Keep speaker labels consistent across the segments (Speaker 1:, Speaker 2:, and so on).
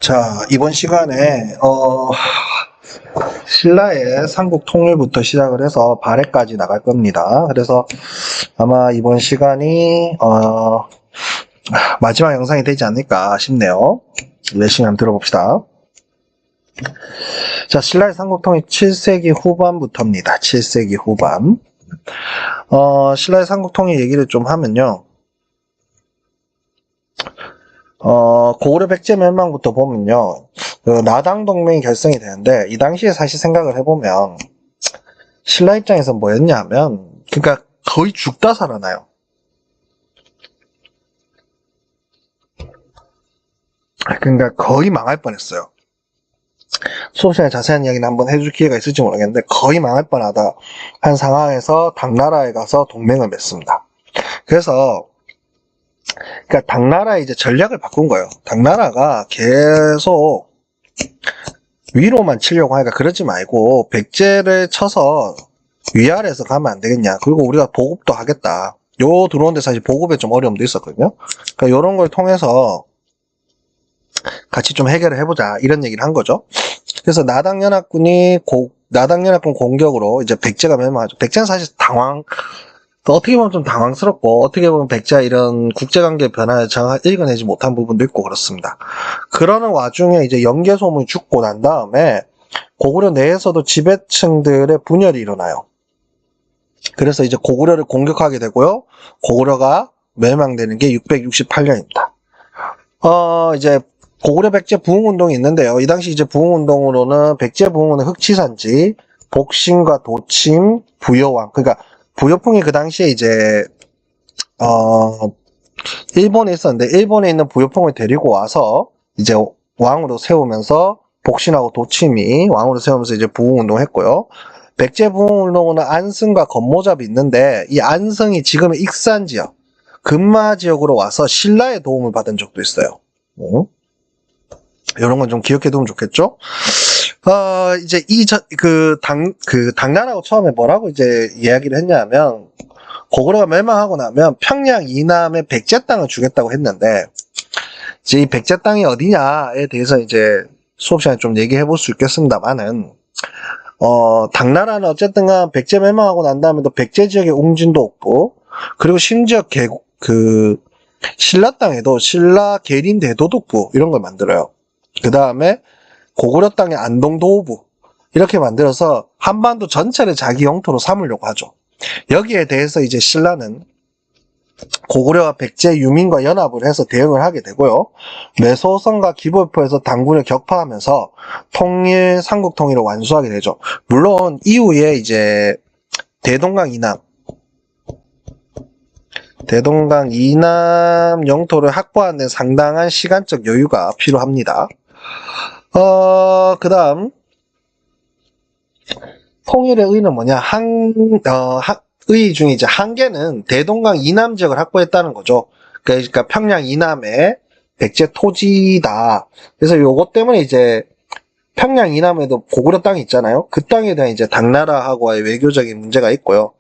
Speaker 1: 자, 이번 시간에 신라의 삼국 통일부터 시작을 해서 발해까지 나갈 겁니다. 그래서 아마 이번 시간이 마지막 영상이 되지 않을까 싶네요. 열심히 한번 들어봅시다. 자, 신라의 삼국 통일 7세기 후반부터입니다. 7세기 후반. 신라의 삼국 통일 얘기를 좀 하면요. 고구려 백제 멸망부터 보면요, 그 나당 동맹이 결성이 되는데, 이 당시에 사실 생각을 해보면, 신라 입장에서 뭐였냐 하면, 그러니까 거의 죽다 살아나요. 그러니까 거의 망할 뻔했어요. 수업 시간에 자세한 이야기는 한번 해줄 기회가 있을지 모르겠는데, 거의 망할 뻔하다 한 상황에서 당나라에 가서 동맹을 맺습니다. 그래서 그러니까 당나라의 이제 전략을 바꾼 거예요. 당나라가 계속 위로만 치려고 하니까 그러지 말고 백제를 쳐서 위아래에서 가면 안 되겠냐. 그리고 우리가 보급도 하겠다. 요 들어오는데 사실 보급에 좀 어려움도 있었거든요. 그러니까 요런 걸 통해서 같이 좀 해결을 해보자. 이런 얘기를 한 거죠. 그래서 나당연합군 공격으로 이제 백제가 멸망하죠. 백제는 사실 어떻게 보면 좀 당황스럽고, 어떻게 보면 백제가 이런 국제관계 변화를 잘 읽어내지 못한 부분도 있고 그렇습니다. 그러는 와중에 이제 연개소문이 죽고 난 다음에 고구려 내에서도 지배층들의 분열이 일어나요. 그래서 이제 고구려를 공격하게 되고요. 고구려가 멸망되는 게 668년입니다. 이제 고구려 백제 부흥운동이 있는데요. 이 당시 이제 부흥운동으로는 백제 부흥은 흑치산지, 복심과 도침, 부여왕, 그러니까 부여풍이 그 당시에 이제 일본에 있었는데, 일본에 있는 부여풍을 데리고 와서 이제 왕으로 세우면서 복신하고 도침이 왕으로 세우면서 이제 부흥운동을 했고요. 백제 부흥운동은 안승과 건모잡이 있는데, 이 안승이 지금의 익산 지역, 금마 지역으로 와서 신라의 도움을 받은 적도 있어요. 이런 건 좀 기억해 두면 좋겠죠? 이제 당나라하고 처음에 뭐라고 이제 이야기를 했냐면, 고구려가 멸망하고 나면 평양 이남의 백제 땅을 주겠다고 했는데, 이제 이 백제 땅이 어디냐에 대해서 이제 수업 시간에 좀 얘기해 볼 수 있겠습니다만은, 당나라는 어쨌든 간 백제 멸망하고 난 다음에도 백제 지역에 웅진도 없고, 그리고 심지어 신라 땅에도 신라 계린 대도독부 이런 걸 만들어요. 그 다음에 고구려 땅의 안동도호부 이렇게 만들어서 한반도 전체를 자기 영토로 삼으려고 하죠. 여기에 대해서 이제 신라는 고구려와 백제 유민과 연합을 해서 대응을 하게 되고요. 매소성과 기볼포에서 당군을 격파하면서 삼국 통일을 완수하게 되죠. 물론 이후에 이제 대동강 이남 영토를 확보하는 데 상당한 시간적 여유가 필요합니다. 그 다음, 통일의 의는 뭐냐, 의 중에 이제 한계는 대동강 이남 지역을 확보했다는 거죠. 그러니까 평양 이남에 백제 토지다. 그래서 요것 때문에 이제 평양 이남에도 고구려 땅이 있잖아요. 그 땅에 대한 이제 당나라하고의 외교적인 문제가 있고요.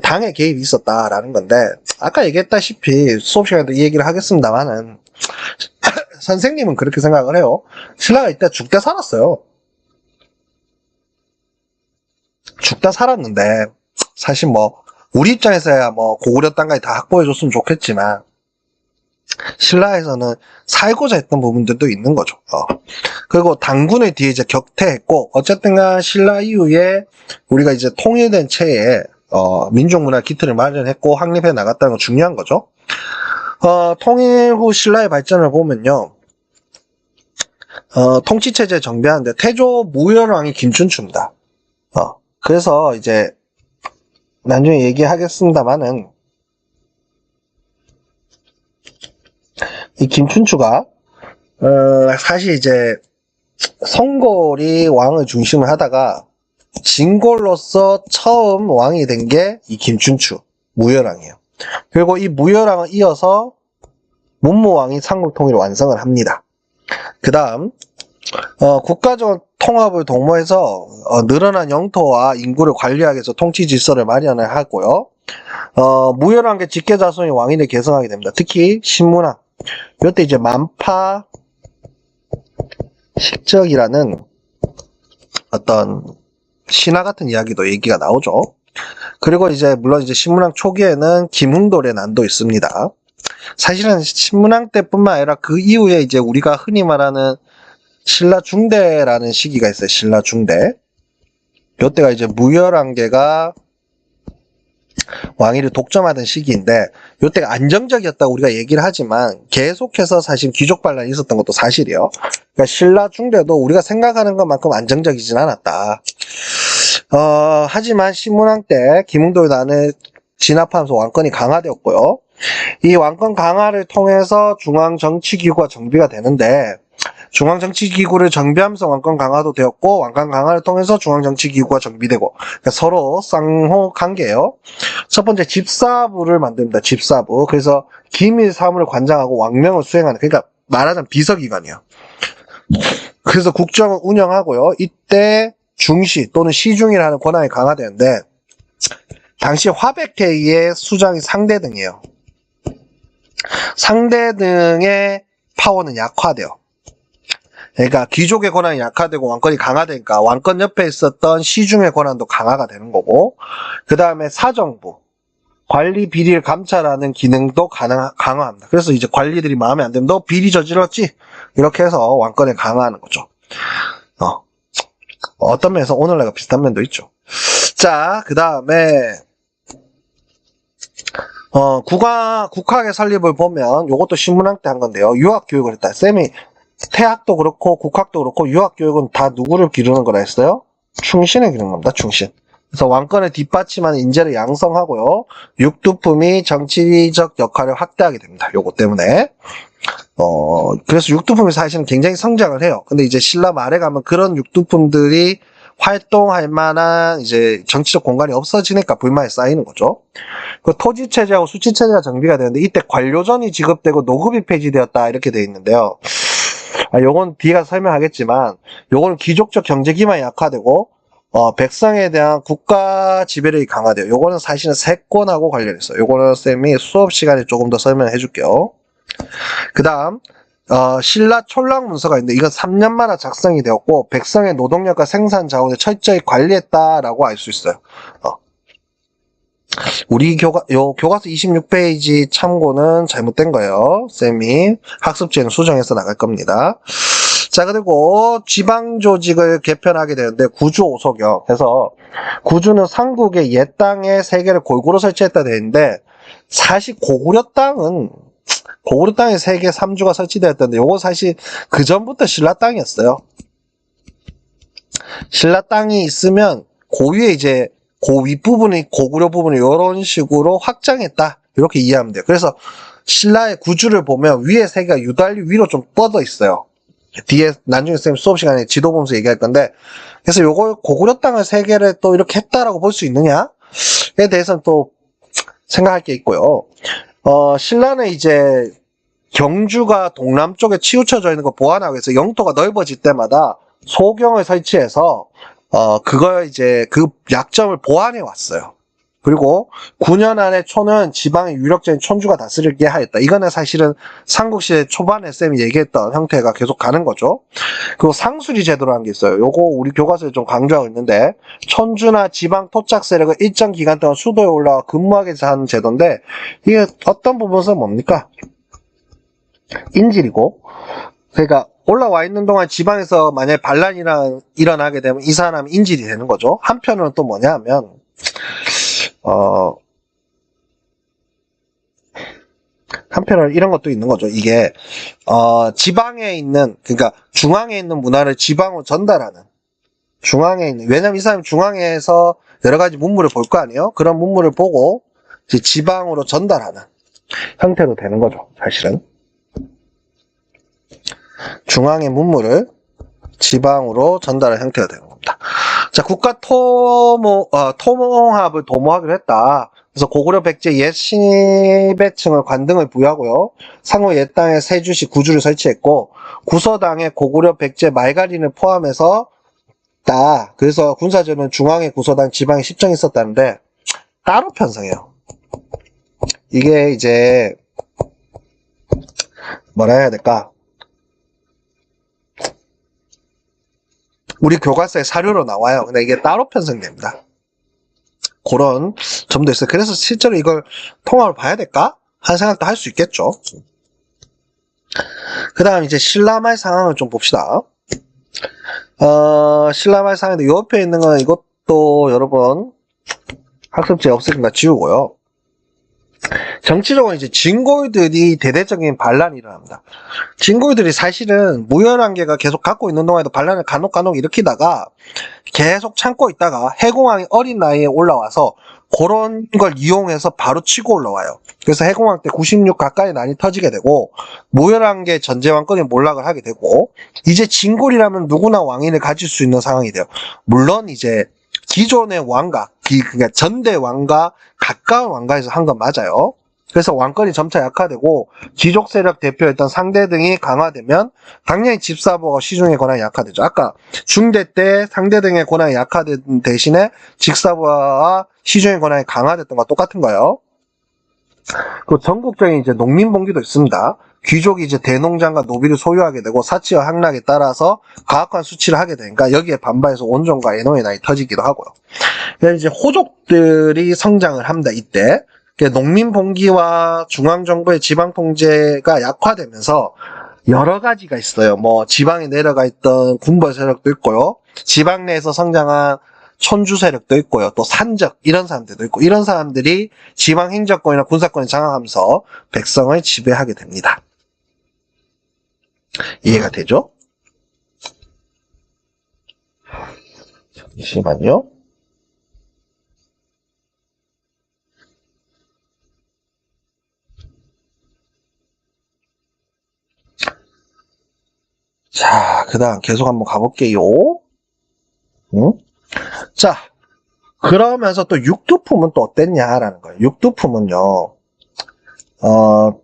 Speaker 1: 당의 개입이 있었다라는 건데, 아까 얘기했다시피 수업 시간에도 이 얘기를 하겠습니다만은, 선생님은 그렇게 생각을 해요. 신라가 이때 죽다 살았어요. 죽다 살았는데, 사실 우리 입장에서야 고구려 땅까지 다 확보해줬으면 좋겠지만, 신라에서는 살고자 했던 부분들도 있는 거죠. 그리고 당군을 뒤에 이제 격퇴했고, 어쨌든 간 신라 이후에 우리가 이제 통일된 체에, 민족문화 기틀을 마련했고, 확립해 나갔다는 건 중요한 거죠. 통일 후 신라의 발전을 보면요. 통치체제 정비하는데 태조 무열왕이 김춘추입니다. 그래서 이제 나중에 얘기하겠습니다만은 이 김춘추가 사실 이제 성골이 왕을 중심을 하다가 진골로서 처음 왕이 된 게 이 김춘추 무열왕이에요. 그리고 이 무열왕을 이어서 문무왕이 삼국통일을 완성을 합니다. 그 다음 국가적 통합을 도모해서 늘어난 영토와 인구를 관리하기 위해서 통치 질서를 마련을 하고요. 무열왕의 직계자손이 왕위를 계승하게 됩니다. 특히 신문왕, 이때 이제 만파, 식적이라는 어떤 신화 같은 이야기도 얘기가 나오죠. 그리고 이제 물론 이제 신문왕 초기에는 김흥돌의 난도 있습니다. 사실은 신문왕 때뿐만 아니라 그 이후에 이제 우리가 흔히 말하는 신라 중대라는 시기가 있어요. 신라 중대. 이때가 이제 무열왕개가 왕위를 독점하던 시기인데 이때가 안정적이었다고 우리가 얘기를 하지만 계속해서 사실 귀족 반란이 있었던 것도 사실이에요. 그러니까 신라 중대도 우리가 생각하는 것만큼 안정적이진 않았다. 하지만 신문왕 때 김흥돌 난을 진압하면서 왕권이 강화되었고요. 이 왕권 강화를 통해서 중앙정치기구가 정비가 되는데 중앙정치기구를 정비하면서 왕권 강화도 되었고 왕권 강화를 통해서 중앙정치기구가 정비되고 그러니까 서로 쌍호 관계예요. 첫 번째 집사부를 만듭니다. 집사부. 그래서 기밀 사무를 관장하고 왕명을 수행하는 그러니까 말하자면 비서기관이에요. 그래서 국정을 운영하고요. 이때 중시 또는 시중이라는 권한이 강화되는데 당시 화백회의의 수장이 상대등이에요. 상대등의 파워는 약화돼요. 그러니까 귀족의 권한이 약화되고 왕권이 강화되니까 왕권 옆에 있었던 시중의 권한도 강화가 되는 거고 그 다음에 사정부 관리 비리를 감찰하는 기능도 강화합니다. 그래서 이제 관리들이 마음에 안 들면 너 비리 저질렀지? 이렇게 해서 왕권을 강화하는 거죠. 어떤 면에서 오늘날과 비슷한 면도 있죠. 자, 그 다음에 국학의 설립을 보면 요것도 신문왕 때 한 건데요. 유학교육을 했다. 쌤이 태학도 그렇고 국학도 그렇고 유학교육은 다 누구를 기르는 거라 했어요? 충신을 기르는 겁니다. 충신. 그래서 왕권을 뒷받침하는 인재를 양성하고요. 육두품이 정치적 역할을 확대하게 됩니다. 요거 때문에. 그래서 육두품이 사실은 굉장히 성장을 해요. 근데 이제 신라 말에 가면 그런 육두품들이 활동할 만한 이제 정치적 공간이 없어지니까 불만이 쌓이는 거죠. 그 토지체제하고 수치체제가 정비가 되는데 이때 관료전이 지급되고 노급이 폐지되었다 이렇게 돼 있는데요. 요건 뒤가 설명하겠지만 요거는 귀족적 경제 기반이 약화되고 백성에 대한 국가 지배력이 강화돼요. 요거는 사실은 세권하고 관련해서 요거는 쌤이 수업 시간에 조금 더 설명해 줄게요. 그 다음 신라 촌락 문서가 있는데 이건 3년 만에 작성이 되었고 백성의 노동력과 생산 자원을 철저히 관리했다라고 알 수 있어요. 우리 교과서 26페이지 참고는 잘못된 거예요. 쌤이 학습지에는 수정해서 나갈 겁니다. 자, 그리고 지방조직을 개편하게 되는데 구주오속이요. 그래서 구주는 삼국의 옛 땅에 세 개를 골고루 설치했다 되는데 사실 고구려 땅에 세 개 3주가 설치되었던데 요거 사실 그 전부터 신라 땅이었어요. 신라 땅이 있으면 고유의 이제 그 윗부분이 고구려 부분을 이런 식으로 확장했다 이렇게 이해하면 돼요. 그래서 신라의 구주를 보면 위에 세 개가 유달리 위로 좀 뻗어 있어요. 뒤에 나중에 쌤 수업 시간에 지도 보면서 얘기할 건데 그래서 요걸 고구려 땅을 세 개를 또 이렇게 했다라고 볼 수 있느냐에 대해서는 또 생각할 게 있고요. 신라는 이제 경주가 동남쪽에 치우쳐져 있는 거 보완하기 위해서 영토가 넓어질 때마다 소경을 설치해서 그걸 이제 그 약점을 보완해 왔어요. 그리고 9년 안에 촌은 지방의 유력적인 촌주가 다스리게 하였다. 이거는 사실은 삼국시대 초반에 쌤이 얘기했던 형태가 계속 가는 거죠. 그리고 상수리 제도라는 게 있어요. 요거 우리 교과서에 좀 강조하고 있는데 촌주나 지방 토착 세력을 일정 기간 동안 수도에 올라와 근무하게 하는 제도인데 이게 어떤 부분에서 뭡니까? 인질이고 그러니까 올라와 있는 동안 지방에서 만약에 반란이 일어나게 되면 이 사람이 인질이 되는 거죠. 한편으로는 또 뭐냐 하면 한편으로 이런 것도 있는 거죠. 이게 지방에 있는 그러니까 중앙에 있는 문화를 지방으로 전달하는 중앙에 있는 왜냐면 이 사람이 중앙에서 여러 가지 문물을 볼 거 아니에요. 그런 문물을 보고 이제 지방으로 전달하는 형태로 되는 거죠. 사실은 중앙의 문물을 지방으로 전달하는 형태가 되는 겁니다. 자, 국가 토몽합을 도모하기로 했다. 그래서 고구려 백제 옛 시배층을 관등을 부여하고요. 상호 옛 땅에 세주시 구주를 설치했고 구서당에 고구려 백제 말가린을 포함해서 그래서 군사제는 중앙에 구서당 지방에 10정이 있었다는데 따로 편성해요. 이게 이제 뭐라 해야 될까? 우리 교과서에 사료로 나와요. 근데 이게 따로 편성됩니다. 그런 점도 있어요. 그래서 실제로 이걸 통합을 봐야 될까? 하는 생각도 할 수 있겠죠. 그 다음 이제 신라말 상황을 좀 봅시다. 신라말 상황인데 옆에 있는 건 이것도 여러분 학습지에 없으니까 지우고요. 정치적으로 이제 진골들이 대대적인 반란이 일어납니다. 진골들이 사실은 무열한계가 계속 갖고 있는 동안에도 반란을 간혹 일으키다가 계속 참고 있다가 해공왕이 어린 나이에 올라와서 그런 걸 이용해서 바로 치고 올라와요. 그래서 해공왕 때 96 가까이 난이 터지게 되고 무열한계 전제왕권이 몰락을 하게 되고 이제 진골이라면 누구나 왕위를 가질 수 있는 상황이 돼요. 물론 이제 기존의 왕가, 그러니까 전대 왕가 가까운 왕가에서 한 건 맞아요. 그래서 왕권이 점차 약화되고 귀족 세력 대표였던 상대 등이 강화되면 당연히 집사부와 시중의 권한이 약화되죠. 아까 중대 때 상대 등의 권한이 약화된 대신에 직사부와 시중의 권한이 강화됐던 거와 똑같은 거예요. 그 전국적인 이제 농민봉기도 있습니다. 귀족이 이제 대농장과 노비를 소유하게 되고 사치와 향락에 따라서 가혹한 수치를 하게 되니까 여기에 반발해서 원종과 애노의 난이 터지기도 하고요. 그래서 이제 호족들이 성장을 합니다. 이때 농민봉기와 중앙정부의 지방통제가 약화되면서 여러 가지가 있어요. 뭐 지방에 내려가 있던 군벌 세력도 있고요. 지방 내에서 성장한 촌주 세력도 있고요. 또 산적 이런 사람들도 있고 이런 사람들이 지방 행정권이나 군사권을 장악하면서 백성을 지배하게 됩니다. 이해가 되죠? 잠시만요. 자, 그 다음 계속 한번 가볼게요. 응? 자, 그러면서 또 육두품은 또 어땠냐라는 거예요. 육두품은요,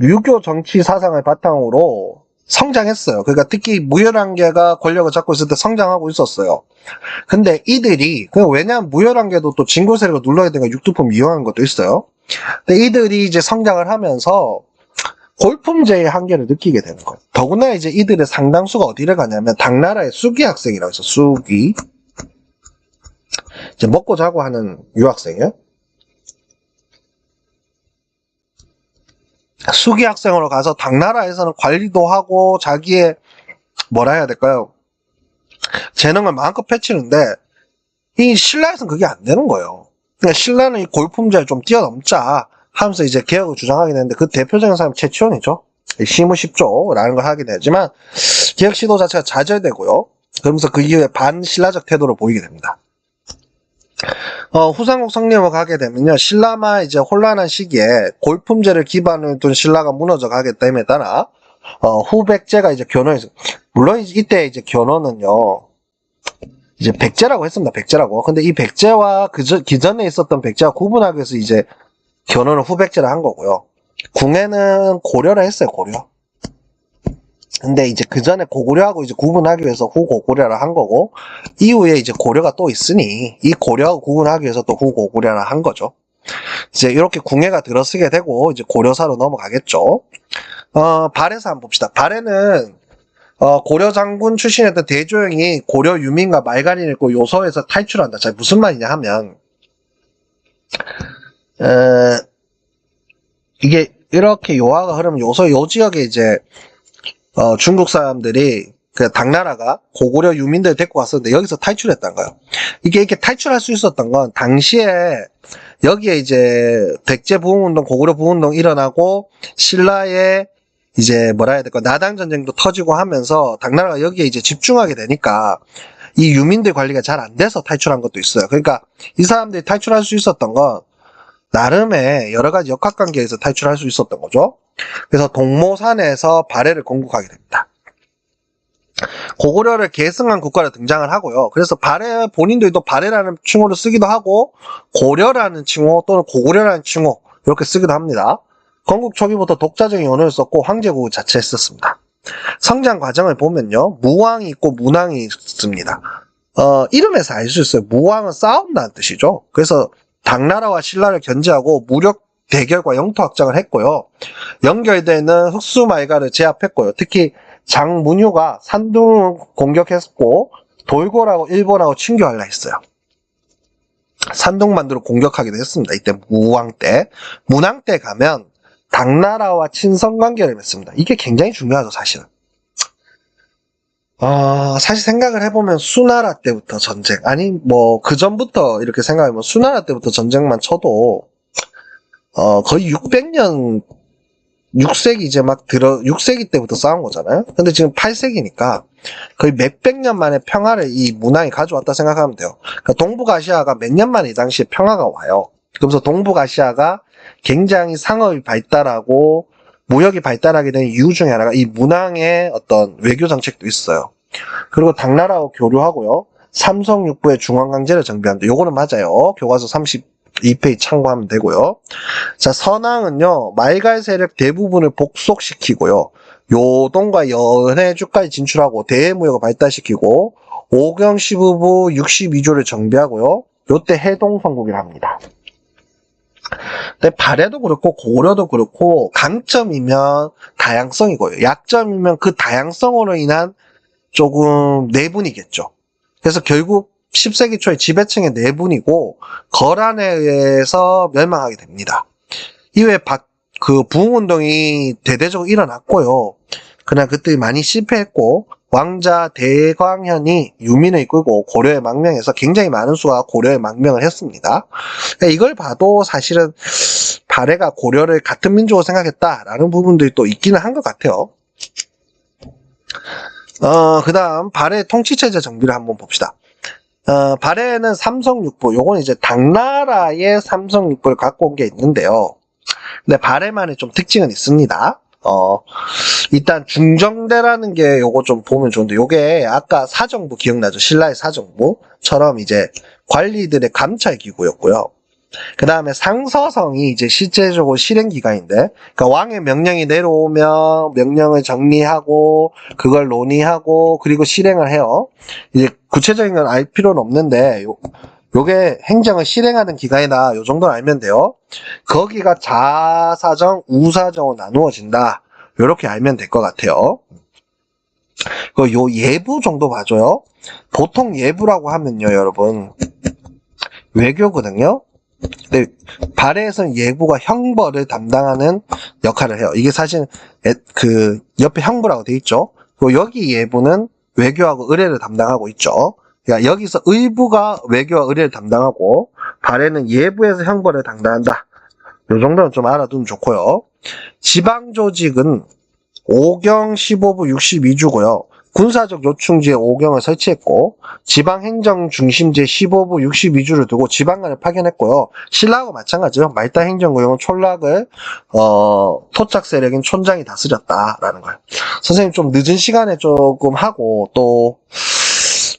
Speaker 1: 유교 정치 사상을 바탕으로 성장했어요. 그러니까 특히 무열한계가 권력을 잡고 있을 때 성장하고 있었어요. 근데 이들이, 왜냐하면 무열한계도 또 진골 세력을 눌러야 되니까 육두품 이용한 것도 있어요. 근데 이들이 이제 성장을 하면서 골품제의 한계를 느끼게 되는 거예요. 더구나 이제 이들의 상당수가 어디를 가냐면 당나라의 수기 학생이라고 해서 수기. 이제 먹고 자고 하는 유학생이에요. 수기 학생으로 가서 당나라에서는 관리도 하고 자기의 뭐라 해야 될까요? 재능을 마음껏 펼치는데 이 신라에서는 그게 안 되는 거예요. 그러니까 신라는 이 골품제를 좀 뛰어넘자 하면서 이제 개혁을 주장하게 되는데 그 대표적인 사람이 최치원이죠. 시무십조라는 걸 하게 되지만 개혁 시도 자체가 좌절되고요. 그러면서 그 이후에 반신라적 태도를 보이게 됩니다. 후삼국 성립을 가게 되면요, 신라마 이제 혼란한 시기에 골품제를 기반으로 둔 신라가 무너져 가겠다에 따라 후백제가 이제 견원했어요. 물론 이때 이제 견원은요 이제 백제라고 했습니다. 백제라고. 근데 이 백제와 기존에 있었던 백제와 구분하기 위해서 이제 견원을 후백제를 한 거고요. 궁에는 고려를 했어요. 고려. 근데 이제 그 전에 고구려하고 이제 구분하기 위해서 후고구려를 한 거고, 이후에 이제 고려가 또 있으니, 이 고려하고 구분하기 위해서 또 후고구려를 한 거죠. 이제 이렇게 궁예가 들어서게 되고, 이제 고려사로 넘어가겠죠. 발해서 한번 봅시다. 발해는, 고려 장군 출신이었던 대조영이 고려 유민과 말간인을 읽고 요서에서 탈출한다. 자, 무슨 말이냐 하면, 이게 이렇게 요하가 흐르면 요서 요 지역에 이제, 중국 사람들이 그 당나라가 고구려 유민들을 데리고 왔었는데 여기서 탈출했던 거예요. 이게 이렇게 탈출할 수 있었던 건 당시에 여기에 이제 백제 부흥운동, 고구려 부흥운동 일어나고 신라의 이제 뭐라 해야 될까 나당 전쟁도 터지고 하면서 당나라가 여기에 이제 집중하게 되니까 이 유민들 관리가 잘 안 돼서 탈출한 것도 있어요. 그러니까 이 사람들이 탈출할 수 있었던 건 나름의 여러 가지 역학관계에서 탈출할 수 있었던 거죠. 그래서 동모산에서 발해를 건국하게 됩니다. 고구려를 계승한 국가로 등장을 하고요. 그래서 발해 본인들도 발해라는 칭호를 쓰기도 하고 고려라는 칭호 또는 고구려라는 칭호 이렇게 쓰기도 합니다. 건국 초기부터 독자적인 언어를 썼고 황제국을 자체했었습니다. 성장 과정을 보면요. 무왕이 있고 문왕이 있습니다. 이름에서 알 수 있어요. 무왕은 싸운다는 뜻이죠. 그래서 당나라와 신라를 견제하고 무력 대결과 영토 확장을 했고요. 연결되는 흑수말가를 제압했고요. 특히 장문효가 산둥을 공격했고 돌고라고 일본하고 친교하려 했어요. 산둥만두를 공격하기도 했습니다. 이때 무왕 때. 문왕 때 가면 당나라와 친선관계를 맺습니다. 이게 굉장히 중요하죠, 사실은. 사실 생각을 해보면 수나라 때부터 전쟁, 아니 뭐 그 전부터 이렇게 생각해보면 수나라 때부터 전쟁만 쳐도 거의 600년 6세기 이제 막 6세기 때부터 싸운 거잖아요. 근데 지금 8세기니까 거의 몇백 년 만에 평화를 이 문왕이 가져왔다 생각하면 돼요. 그러니까 동북아시아가 몇 년 만에 이 당시에 평화가 와요. 그러면서 동북아시아가 굉장히 상업이 발달하고 무역이 발달하게 된 이유 중에 하나가 이 문왕의 어떤 외교 정책도 있어요. 그리고 당나라하고 교류하고요. 삼성육부의 중앙강제를 정비합니다. 요거는 맞아요. 교과서 32페이지 참고하면 되고요. 자, 선왕은요, 말갈 세력 대부분을 복속시키고요. 요동과 연해주까지 진출하고 대무역을 발달시키고 오경 시부부 62조를 정비하고요. 요때 해동성국이라 합니다. 근데 발해도 그렇고 고려도 그렇고 강점이면 다양성이고요. 약점이면 그 다양성으로 인한 조금 내분이겠죠. 그래서 결국 10세기 초에 지배층의 내분이고 거란에 의해서 멸망하게 됩니다. 이후에 그 부흥운동이 대대적으로 일어났고요. 그러나 그때 많이 실패했고 왕자 대광현이 유민을 이끌고 고려에 망명해서 굉장히 많은 수가 고려에 망명을 했습니다. 그러니까 이걸 봐도 사실은 발해가 고려를 같은 민족으로 생각했다라는 부분들이 또 있기는 한 것 같아요. 그 다음 발해 통치체제 정비를 한번 봅시다. 발해는 삼성육부, 요건 이제 당나라의 삼성육부를 갖고 온 게 있는데요. 근데 발해만의 좀 특징은 있습니다. 일단 중정대라는 게 요거 좀 보면 좋은데, 요게 아까 사정부 기억나죠? 신라의 사정부처럼 이제 관리들의 감찰 기구였고요. 그 다음에 상서성이 이제 실제적으로 실행기관인데, 그러니까 왕의 명령이 내려오면 명령을 정리하고 그걸 논의하고 그리고 실행을 해요. 이제 구체적인 건 알 필요는 없는데 요게 행정을 실행하는 기관이다, 요 정도는 알면 돼요. 거기가 자사정, 우사정으로 나누어진다, 요렇게 알면 될 것 같아요. 요 예부 정도 봐줘요. 보통 예부라고 하면요, 여러분, 외교거든요. 근데 발해에서는 예부가 형벌을 담당하는 역할을 해요. 이게 사실 그 옆에 형부라고 돼 있죠. 그리고 여기 예부는 외교하고 의례를 담당하고 있죠. 그러니까 여기서 의부가 외교와 의례를 담당하고 발해는 예부에서 형벌을 담당한다. 이 정도는 좀 알아두면 좋고요. 지방조직은 오경 15부 62주고요. 군사적 요충지에 오경을 설치했고 지방행정 중심지에 15부 62주를 두고 지방관을 파견했고요. 신라하고 마찬가지로 말단 행정구역은 촌락을 토착 세력인 촌장이 다스렸다라는 거예요. 선생님 좀 늦은 시간에 조금 하고 또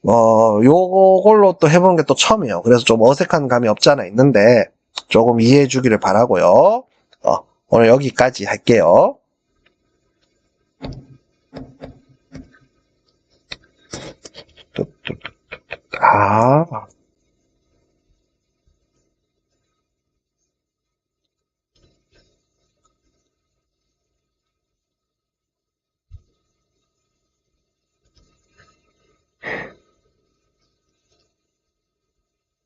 Speaker 1: 요걸로 또 해보는 게 또 처음이에요. 그래서 좀 어색한 감이 없지 않아 있는데 조금 이해해 주기를 바라고요. 오늘 여기까지 할게요. 아.